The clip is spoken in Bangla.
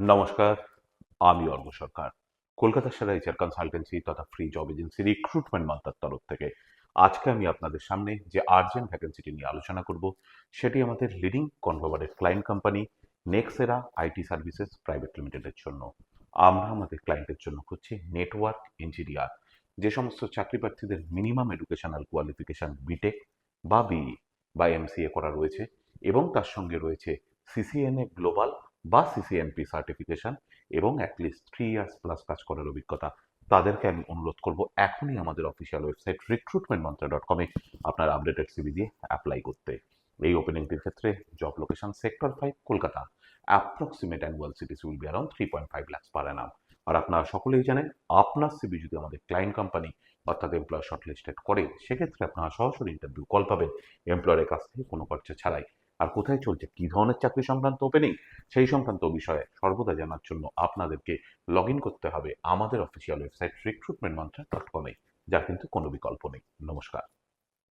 নমস্কার, আমি অর্ঘ সরকার। কলকাতার সেরা এইচআর কনসালটেন্সি তথা ফ্রি জব এজেন্সি রিক্রুটমেন্ট মান্ত্রার তরফ থেকে আজকে আমি আপনাদের সামনে যে আর্জেন্ট ভ্যাকেন্সিটি নিয়ে আলোচনা করব সেটি আমাদের leading converted client company Nexera IT services private লিমিটেডের জন্য। আমরা আমাদের ক্লায়েন্টের জন্য খুঁজছি নেটওয়ার্ক ইঞ্জিনিয়ার। যে সমস্ত চাকরি প্রার্থীদের মিনিমাম এডুকেশনাল কোয়ালিফিকেশন বিটেক বা বিই বা এমসিএ করা রয়েছে এবং তার সঙ্গে রয়েছে সিসিএনএ গ্লোবাল বা সিসিএনপি সার্টিফিকেশন এবং অ্যাটলিস্ট 3 ইয়ার্স প্লাস কাজ করার অভিজ্ঞতা, তাদেরকে আমি অনুরোধ করব এখনই আমাদের অফিসিয়াল ওয়েবসাইট recruitmentmantra.com-এ আপনার আপডেটেড সিভি দিয়ে অ্যাপ্লাই করতে। এই ওপেনিংটির ক্ষেত্রে job location sector 5 Kolkata. Approximate annual cities will be around 3.5 lakhs পার অ্যানাম। আর আপনারা সকলেই জানেন, আপনার সিভি যদি আমাদের ক্লায়েন্ট কোম্পানি অর্থাৎ এমপ্লয়ার শর্টলিস্টেড করে, সেক্ষেত্রে আপনারা সরাসরি ইন্টারভিউ কল পাবেন এমপ্লয়ারের কাছ থেকে কোনো খরচা ছাড়াই। আর কোথায় চলছে, কী ধরনের চাকরি সংক্রান্ত ওপেনিং, সেই সংক্রান্ত বিষয়ে সর্বদা জানার জন্য আপনাদেরকে লগ ইন করতে হবে আমাদের অফিসিয়াল ওয়েবসাইট recruitmentmantra.com-এ, যার কিন্তু কোনো বিকল্প নেই। নমস্কার।